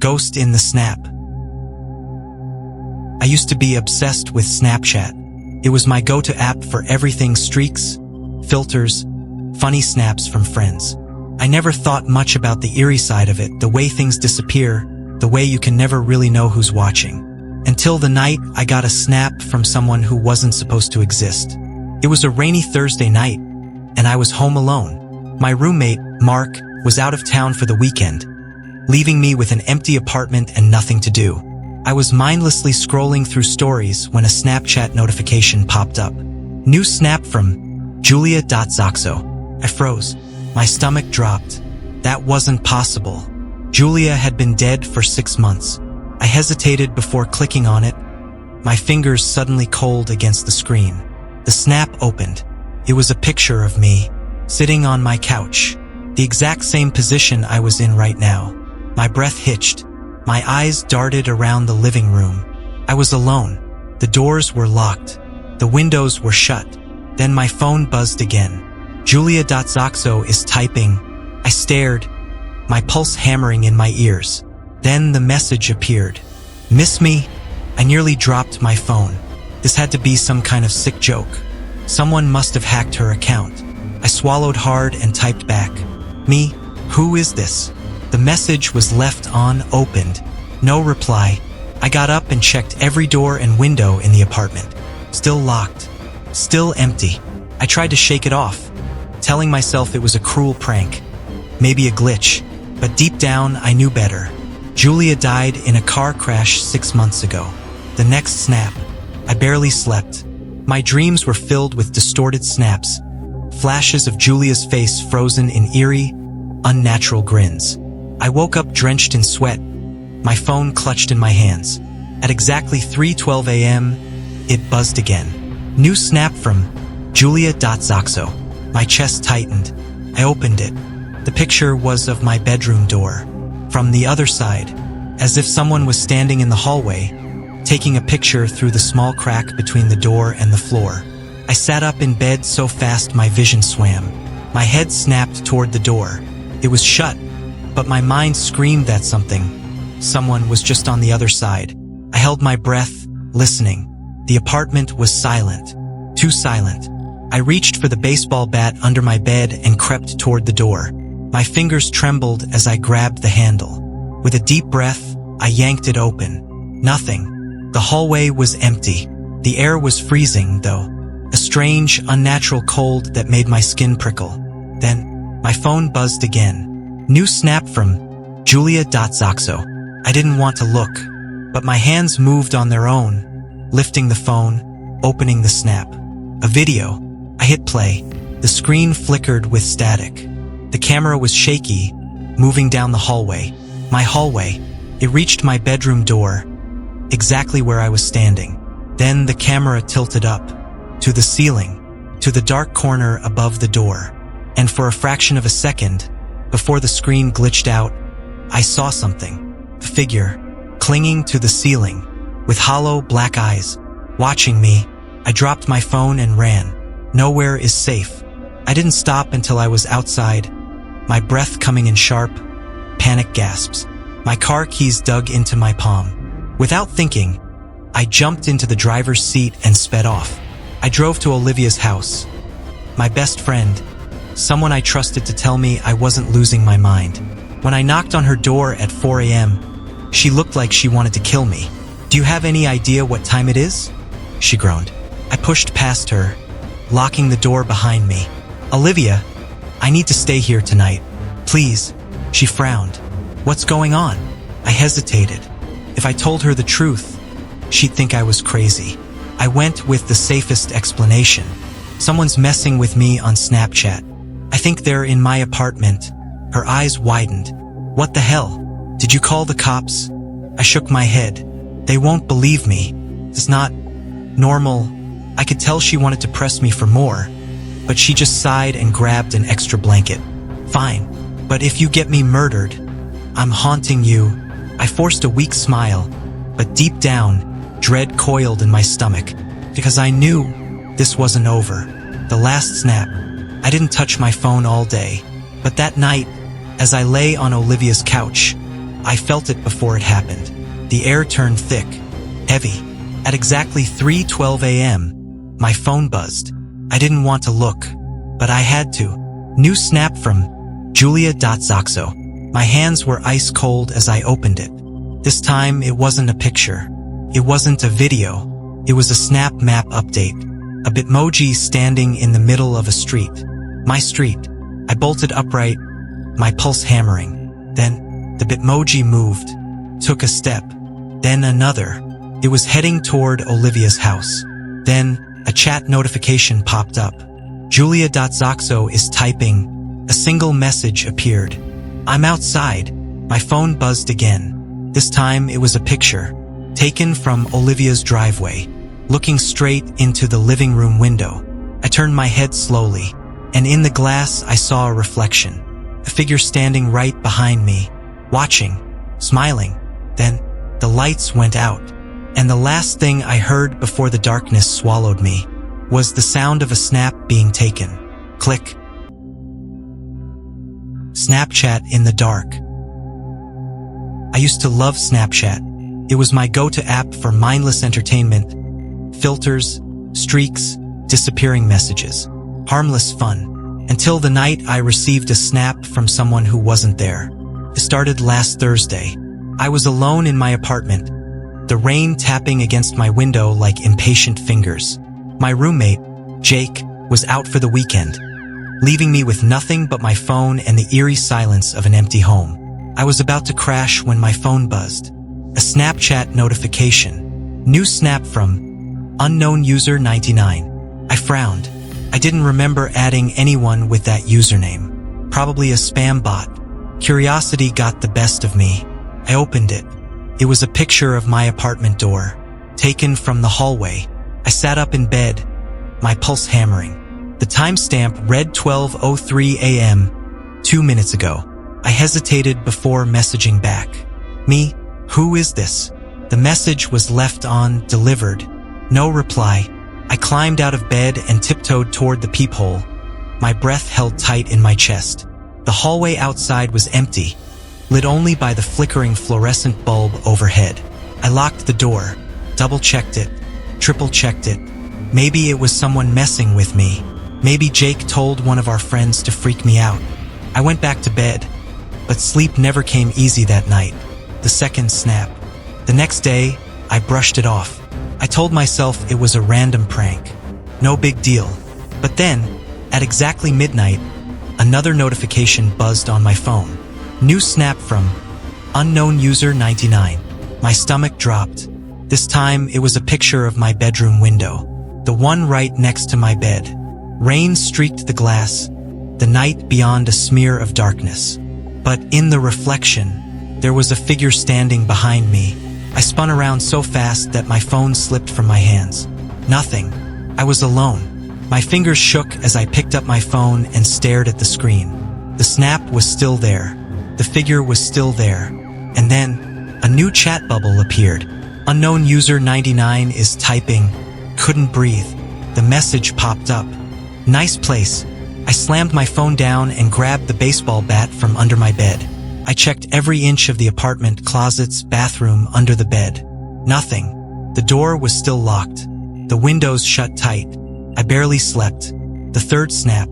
Ghost in the Snap. I used to be obsessed with Snapchat. It was my go-to app for everything: streaks, filters, funny snaps from friends. I never thought much about the eerie side of it, the way things disappear, the way you can never really know who's watching. Until the night I got a snap from someone who wasn't supposed to exist. It was a rainy Thursday night, and I was home alone. My roommate, Mark, was out of town for the weekend, leaving me with an empty apartment and nothing to do. I was mindlessly scrolling through stories when a Snapchat notification popped up. New snap from Julia.Zoxo. I froze. My stomach dropped. That wasn't possible. Julia had been dead for 6 months. I hesitated before clicking on it, my fingers suddenly cold against the screen. The snap opened. It was a picture of me, sitting on my couch, the exact same position I was in right now. My breath hitched. My eyes darted around the living room. I was alone. The doors were locked. The windows were shut. Then my phone buzzed again. Julia.Zoxo is typing. I stared, my pulse hammering in my ears. Then the message appeared. Miss me? I nearly dropped my phone. This had to be some kind of sick joke. Someone must have hacked her account. I swallowed hard and typed back. Me? Who is this? The message was left unopened. No reply. I got up and checked every door and window in the apartment. Still locked. Still empty. I tried to shake it off, telling myself it was a cruel prank. Maybe a glitch. But deep down, I knew better. Julia died in a car crash 6 months ago. The next snap. I barely slept. My dreams were filled with distorted snaps, flashes of Julia's face frozen in eerie, unnatural grins. I woke up drenched in sweat, my phone clutched in my hands. At exactly 3:12 a.m., it buzzed again. New snap from Julia.Zoxo. My chest tightened. I opened it. The picture was of my bedroom door. From the other side, as if someone was standing in the hallway, taking a picture through the small crack between the door and the floor. I sat up in bed so fast my vision swam. My head snapped toward the door. It was shut, but my mind screamed that someone was just on the other side. I held my breath, listening. The apartment was silent. Too silent. I reached for the baseball bat under my bed and crept toward the door. My fingers trembled as I grabbed the handle. With a deep breath, I yanked it open. Nothing. The hallway was empty. The air was freezing, though. A strange, unnatural cold that made my skin prickle. Then, my phone buzzed again. New snap from Julia.Zoxo. I didn't want to look, but my hands moved on their own, lifting the phone, opening the snap. A video. I hit play. The screen flickered with static. The camera was shaky, moving down the hallway. My hallway. It reached my bedroom door, exactly where I was standing. Then the camera tilted up, to the ceiling, to the dark corner above the door. And for a fraction of a second, before the screen glitched out, I saw something. A figure, clinging to the ceiling, with hollow black eyes, watching me. I dropped my phone and ran. Nowhere is safe. I didn't stop until I was outside, my breath coming in sharp, panic gasps. My car keys dug into my palm. Without thinking, I jumped into the driver's seat and sped off. I drove to Olivia's house. My best friend, someone I trusted to tell me I wasn't losing my mind. When I knocked on her door at 4 a.m., she looked like she wanted to kill me. "Do you have any idea what time it is?" she groaned. I pushed past her, locking the door behind me. "Olivia, I need to stay here tonight. Please." She frowned. "What's going on?" I hesitated. If I told her the truth, she'd think I was crazy. I went with the safest explanation. "Someone's messing with me on Snapchat. I think they're in my apartment." Her eyes widened. "What the hell? Did you call the cops?" I shook my head. "They won't believe me. It's not normal." I could tell she wanted to press me for more, but she just sighed and grabbed an extra blanket. "Fine, but if you get me murdered, I'm haunting you." I forced a weak smile, but deep down, dread coiled in my stomach, because I knew this wasn't over. The last snap. I didn't touch my phone all day, but that night, as I lay on Olivia's couch, I felt it before it happened. The air turned thick, heavy. At exactly 3:12 a.m., my phone buzzed. I didn't want to look, but I had to. New snap from Julia.Zoxo. My hands were ice cold as I opened it. This time, it wasn't a picture. It wasn't a video. It was a Snap Map update. A Bitmoji standing in the middle of a street. My street. I bolted upright, my pulse hammering. Then, the Bitmoji moved, took a step, then another. It was heading toward Olivia's house. Then, a chat notification popped up. Julia.Zoxo is typing. A single message appeared. I'm outside. My phone buzzed again. This time it was a picture, taken from Olivia's driveway, looking straight into the living room window. I turned my head slowly, and in the glass I saw a reflection. A figure standing right behind me, watching, smiling. Then, the lights went out, and the last thing I heard before the darkness swallowed me was the sound of a snap being taken. Click. Snapchat in the dark. I used to love Snapchat. It was my go-to app for mindless entertainment, filters, streaks, disappearing messages, harmless fun. Until the night I received a snap from someone who wasn't there. It started last Thursday. I was alone in my apartment, the rain tapping against my window like impatient fingers. My roommate, Jake, was out for the weekend, leaving me with nothing but my phone and the eerie silence of an empty home. I was about to crash when my phone buzzed. A Snapchat notification. New snap from unknown user 99. I frowned. I didn't remember adding anyone with that username. Probably a spam bot. Curiosity got the best of me. I opened it. It was a picture of my apartment door, taken from the hallway. I sat up in bed, my pulse hammering. The timestamp read 12:03 a.m., 2 minutes ago. I hesitated before messaging back. Me? Who is this? The message was left on delivered. No reply. I climbed out of bed and tiptoed toward the peephole. My breath held tight in my chest. The hallway outside was empty, lit only by the flickering fluorescent bulb overhead. I locked the door, double-checked it, triple-checked it. Maybe it was someone messing with me. Maybe Jake told one of our friends to freak me out. I went back to bed, but sleep never came easy that night. The second snap. The next day, I brushed it off. I told myself it was a random prank. No big deal. But then, at exactly midnight, another notification buzzed on my phone. New snap from unknown user 99. My stomach dropped. This time, it was a picture of my bedroom window, the one right next to my bed. Rain streaked the glass, the night beyond a smear of darkness. But in the reflection, there was a figure standing behind me. I spun around so fast that my phone slipped from my hands. Nothing. I was alone. My fingers shook as I picked up my phone and stared at the screen. The snap was still there. The figure was still there. And then, a new chat bubble appeared. Unknown user 99 is typing. Couldn't breathe. The message popped up. Nice place. I slammed my phone down and grabbed the baseball bat from under my bed. I checked every inch of the apartment, closets, bathroom, under the bed. Nothing. The door was still locked. The windows shut tight. I barely slept. The third snap.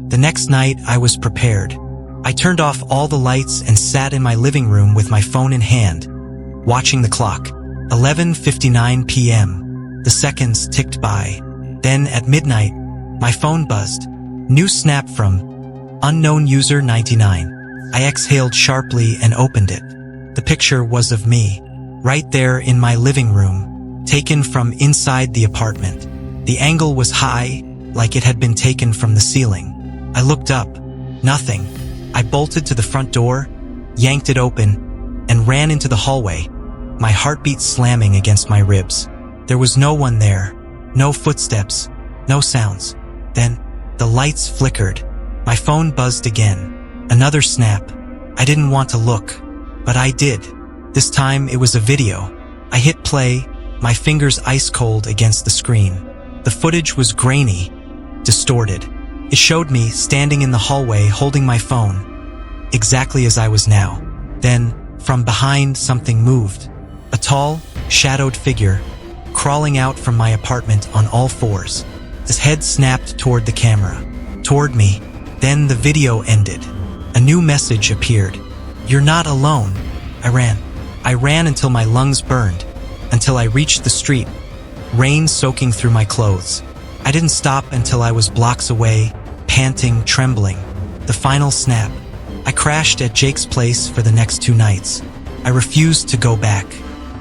The next night, I was prepared. I turned off all the lights and sat in my living room with my phone in hand, watching the clock. 11:59 p.m. The seconds ticked by. Then, at midnight, my phone buzzed. New snap from unknown user 99. I exhaled sharply and opened it. The picture was of me, right there in my living room, taken from inside the apartment. The angle was high, like it had been taken from the ceiling. I looked up. Nothing. I bolted to the front door, yanked it open, and ran into the hallway, my heartbeat slamming against my ribs. There was no one there. No footsteps. No sounds. Then, the lights flickered. My phone buzzed again. Another snap. I didn't want to look, but I did. This time it was a video. I hit play, my fingers ice cold against the screen. The footage was grainy, distorted. It showed me standing in the hallway holding my phone, exactly as I was now. Then, From behind, something moved. A tall, shadowed figure, crawling out from my apartment on all fours. His head snapped toward the camera, toward me. Then the video ended. A new message appeared. "You're not alone." I ran. I ran until my lungs burned, until I reached the street, rain soaking through my clothes. I didn't stop until I was blocks away, panting, trembling. The final snap. I crashed at Jake's place for the next 2 nights. I refused to go back.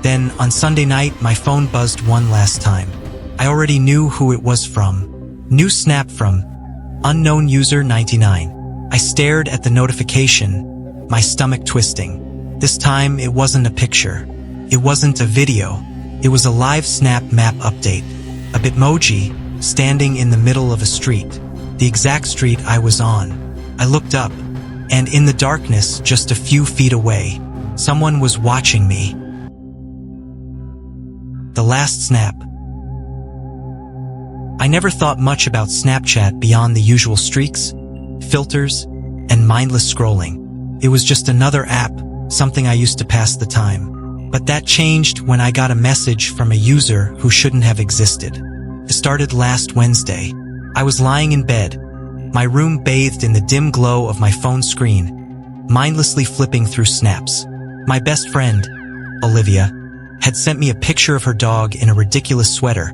Then, on Sunday night, my phone buzzed one last time. I already knew who it was from. New snap from unknown user 99. I stared at the notification, my stomach twisting. This time, it wasn't a picture. It wasn't a video. It was a live snap map update. A Bitmoji, standing in the middle of a street. The exact street I was on. I looked up, and in the darkness, just a few feet away, someone was watching me. The last snap. I never thought much about Snapchat beyond the usual streaks, filters, and mindless scrolling. It was just another app, something I used to pass the time. But that changed when I got a message from a user who shouldn't have existed. It started last Wednesday. I was lying in bed, my room bathed in the dim glow of my phone screen, mindlessly flipping through snaps. My best friend, Olivia, had sent me a picture of her dog in a ridiculous sweater,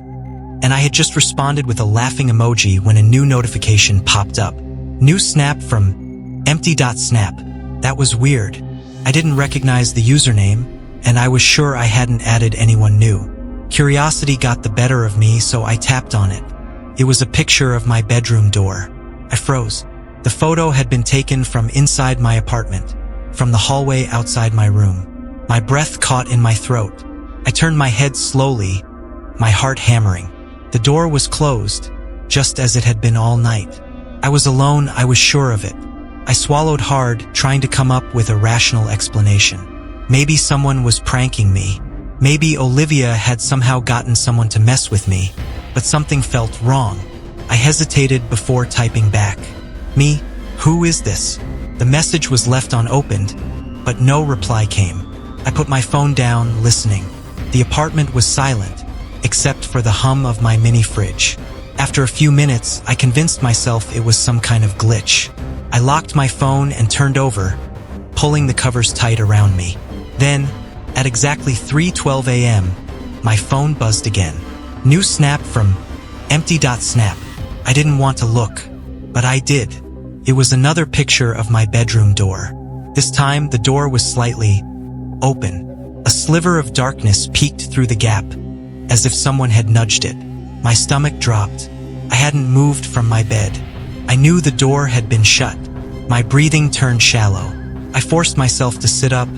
and I had just responded with a laughing emoji when a new notification popped up. New snap from empty.snap. That was weird. I didn't recognize the username, and I was sure I hadn't added anyone new. Curiosity got the better of me, so I tapped on it. It was a picture of my bedroom door. I froze. The photo had been taken from inside my apartment, from the hallway outside my room. My breath caught in my throat. I turned my head slowly, my heart hammering. The door was closed, just as it had been all night. I was alone, I was sure of it. I swallowed hard, trying to come up with a rational explanation. Maybe someone was pranking me. Maybe Olivia had somehow gotten someone to mess with me, but something felt wrong. I hesitated before typing back. "Me? Who is this?" The message was left unopened, but no reply came. I put my phone down, listening. The apartment was silent, except for the hum of my mini fridge. After a few minutes, I convinced myself it was some kind of glitch. I locked my phone and turned over, pulling the covers tight around me. Then, at exactly 3:12 a.m., my phone buzzed again. New snap from empty.snap. I didn't want to look, but I did. It was another picture of my bedroom door. This time, the door was slightly open. A sliver of darkness peeked through the gap, as if someone had nudged it. My stomach dropped. I hadn't moved from my bed. I knew the door had been shut. My breathing turned shallow. I forced myself to sit up,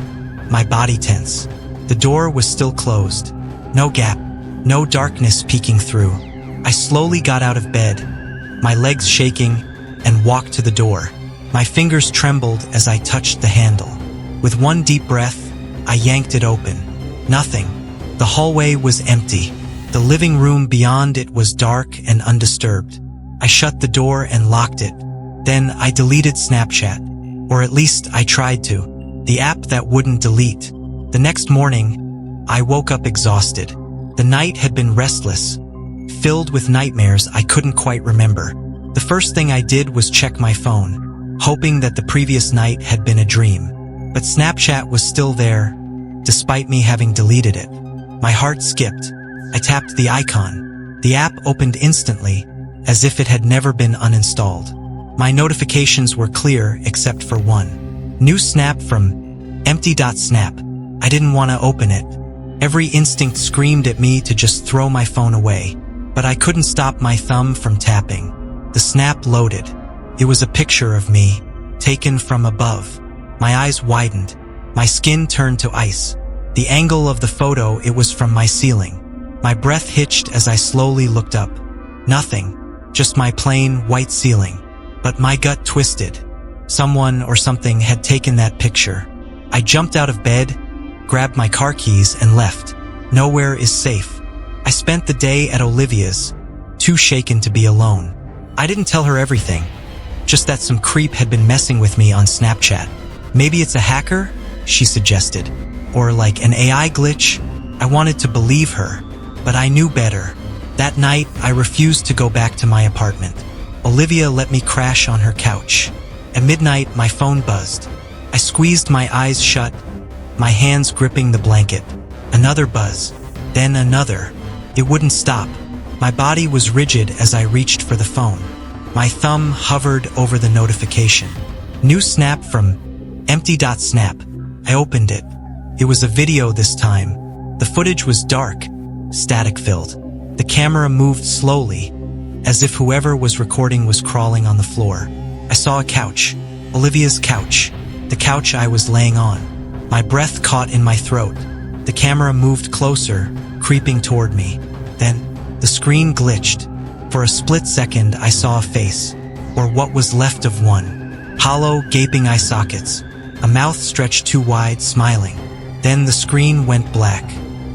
my body tense. The door was still closed. No gap, no darkness peeking through. I slowly got out of bed, my legs shaking, and walked to the door. My fingers trembled as I touched the handle. With one deep breath, I yanked it open. Nothing. The hallway was empty. The living room beyond it was dark and undisturbed. I shut the door and locked it. Then I deleted Snapchat, or at least I tried to, the app that wouldn't delete. The next morning, I woke up exhausted. The night had been restless, filled with nightmares I couldn't quite remember. The first thing I did was check my phone, hoping that the previous night had been a dream. But Snapchat was still there, despite me having deleted it. My heart skipped. I tapped the icon. The app opened instantly, as if it had never been uninstalled. My notifications were clear except for one. New snap from empty.snap. I didn't want to open it. Every instinct screamed at me to just throw my phone away, but I couldn't stop my thumb from tapping. The snap loaded. It was a picture of me, taken from above. My eyes widened. My skin turned to ice. The angle of the photo, it was from my ceiling. My breath hitched as I slowly looked up. Nothing, just my plain white ceiling. But my gut twisted. Someone or something had taken that picture. I jumped out of bed, grabbed my car keys, and left. Nowhere is safe. I spent the day at Olivia's, too shaken to be alone. I didn't tell her everything, just that some creep had been messing with me on Snapchat. Maybe it's a hacker? she suggested. Or like an AI glitch? I wanted to believe her, but I knew better. That night, I refused to go back to my apartment. Olivia let me crash on her couch. At midnight, my phone buzzed. I squeezed my eyes shut, my hands gripping the blanket. Another buzz, then another. It wouldn't stop. My body was rigid as I reached for the phone. My thumb hovered over the notification. New snap from empty.snap. I opened it. It was a video this time. The footage was dark, static-filled. The camera moved slowly, as if whoever was recording was crawling on the floor. I saw a couch. Olivia's couch. The couch I was laying on. My breath caught in my throat. The camera moved closer, creeping toward me. Then, the screen glitched. For a split second, I saw a face, or what was left of one. Hollow, gaping eye sockets. A mouth stretched too wide, smiling. Then the screen went black.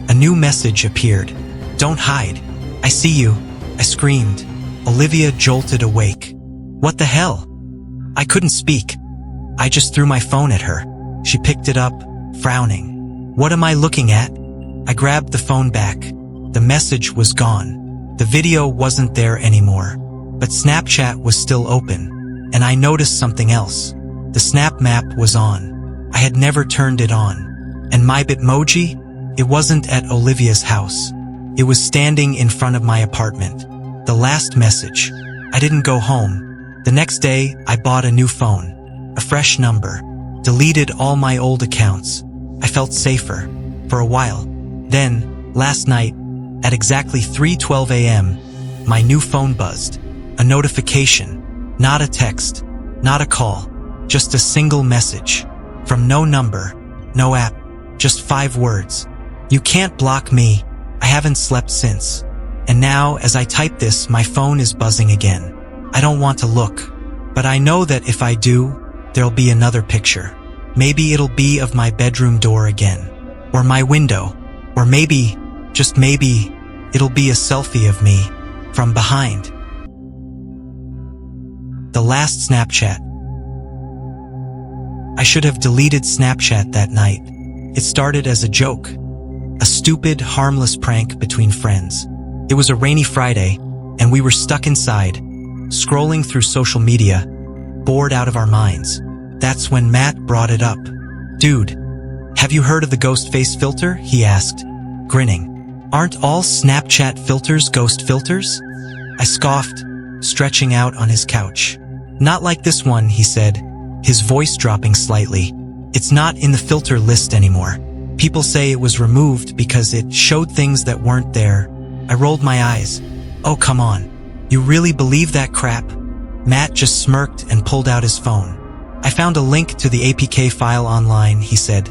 A new message appeared. "Don't hide. I see you," I screamed. Olivia jolted awake. "What the hell?" I couldn't speak. I just threw my phone at her. She picked it up, frowning. "What am I looking at?" I grabbed the phone back. The message was gone. The video wasn't there anymore. But Snapchat was still open. And I noticed something else. The Snap map was on. I had never turned it on. And my Bitmoji? It wasn't at Olivia's house. It was standing in front of my apartment. The last message. I didn't go home. The next day, I bought a new phone. A fresh number. Deleted all my old accounts. I felt safer. For a while. Then, last night, at exactly 3:12 a.m., my new phone buzzed. A notification. Not a text. Not a call. Just a single message. From no number. No app. Just 5 words. "You can't block me. I haven't slept since." And now, as I type this, my phone is buzzing again. I don't want to look. But I know that if I do, there'll be another picture. Maybe it'll be of my bedroom door again. Or my window. Or maybe, just maybe, it'll be a selfie of me. From behind. The last Snapchat. I should have deleted Snapchat that night. It started as a joke. A stupid, harmless prank between friends. It was a rainy Friday, and we were stuck inside, scrolling through social media, bored out of our minds. That's when Matt brought it up. "Dude, have you heard of the ghost face filter?" he asked, grinning. "Aren't all Snapchat filters ghost filters?" I scoffed, stretching out on his couch. "Not like this one," he said, his voice dropping slightly. "It's not in the filter list anymore. People say it was removed because it showed things that weren't there." I rolled my eyes. "Oh, come on. You really believe that crap?" Matt just smirked and pulled out his phone. "I found a link to the APK file online," he said,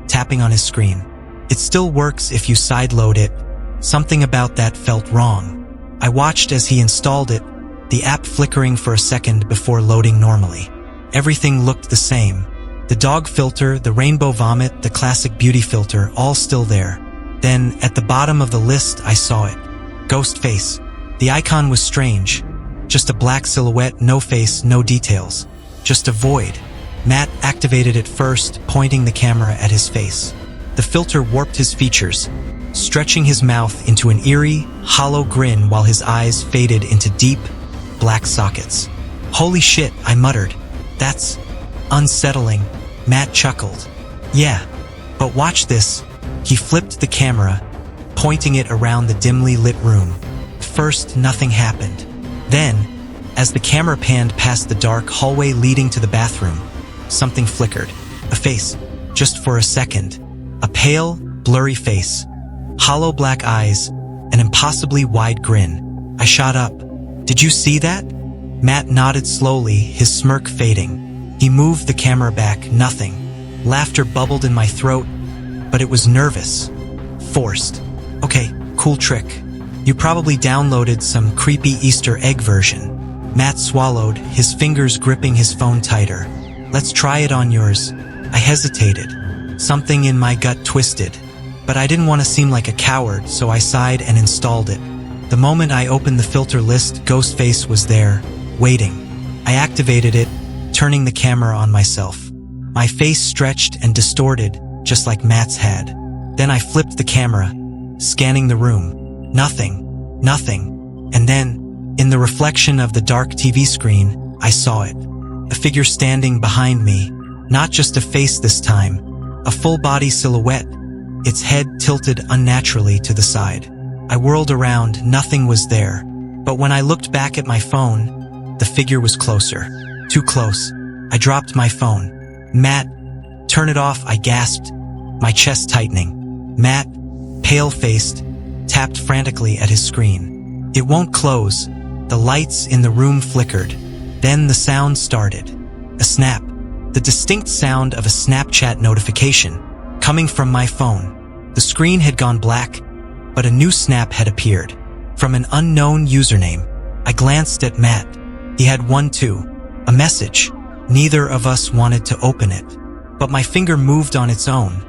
tapping on his screen. "It still works if you sideload it." Something about that felt wrong. I watched as he installed it, the app flickering for a second before loading normally. Everything looked the same. The dog filter, the rainbow vomit, the classic beauty filter, all still there. Then, at the bottom of the list, I saw it. Ghost face. The icon was strange. Just a black silhouette, no face, no details. Just a void. Matt activated it first, pointing the camera at his face. The filter warped his features, stretching his mouth into an eerie, hollow grin while his eyes faded into deep, black sockets. "Holy shit," I muttered. "That's unsettling." Matt chuckled. "Yeah, but watch this." He flipped the camera, pointing it around the dimly lit room. First, nothing happened. Then, as the camera panned past the dark hallway leading to the bathroom, something flickered. A face, just for a second. A pale, blurry face. Hollow black eyes, an impossibly wide grin. I shot up. "Did you see that?" Matt nodded slowly, his smirk fading. He moved the camera back, nothing. Laughter bubbled in my throat, but it was nervous. Forced. "Okay, cool trick. You probably downloaded some creepy Easter egg version." Matt swallowed, his fingers gripping his phone tighter. "Let's try it on yours." I hesitated. Something in my gut twisted. But I didn't want to seem like a coward, so I sighed and installed it. The moment I opened the filter list, Ghostface was there, waiting. I activated it, turning the camera on myself. My face stretched and distorted, just like Matt's had. Then I flipped the camera, scanning the room. Nothing. And then, in the reflection of the dark TV screen, I saw it. A figure standing behind me, not just a face this time, a full-body silhouette, its head tilted unnaturally to the side. I whirled around, nothing was there. But when I looked back at my phone, the figure was closer. Too close. I dropped my phone. "Matt, turn it off," I gasped, my chest tightening. Matt, pale-faced, tapped frantically at his screen. It won't close. The lights in the room flickered. Then the sound started. A snap. The distinct sound of a Snapchat notification, coming from my phone. The screen had gone black, but a new snap had appeared. From an unknown username. I glanced at Matt. He had one too. A message. Neither of us wanted to open it. But my finger moved on its own,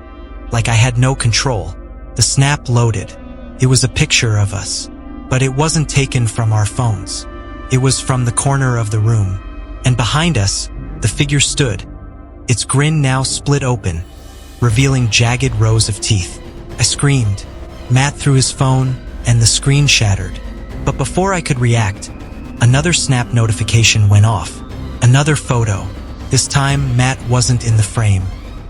like I had no control. The snap loaded. It was a picture of us. But it wasn't taken from our phones. It was from the corner of the room. And behind us, the figure stood. Its grin now split open, revealing jagged rows of teeth. I screamed. Matt threw his phone, and the screen shattered. But before I could react, another snap notification went off. Another photo. This time, Matt wasn't in the frame.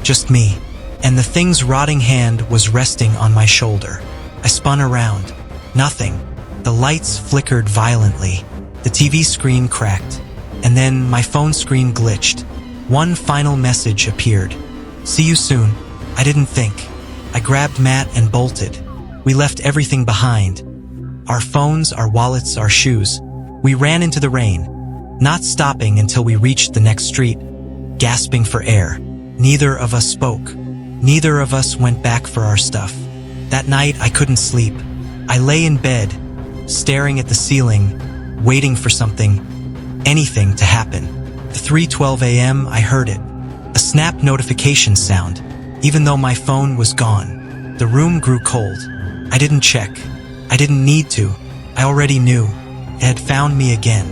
Just me. And the thing's rotting hand was resting on my shoulder. I spun around. Nothing. The lights flickered violently. The TV screen cracked. And then my phone screen glitched. One final message appeared. "See you soon." I didn't think. I grabbed Matt and bolted. We left everything behind. Our phones, our wallets, our shoes. We ran into the rain, not stopping until we reached the next street, gasping for air. Neither of us spoke. Neither of us went back for our stuff. That night, I couldn't sleep. I lay in bed, staring at the ceiling, waiting for something, anything to happen. At 3:12 a.m., I heard it. A snap notification sound. Even though my phone was gone, the room grew cold. I didn't check. I didn't need to. I already knew. It had found me again.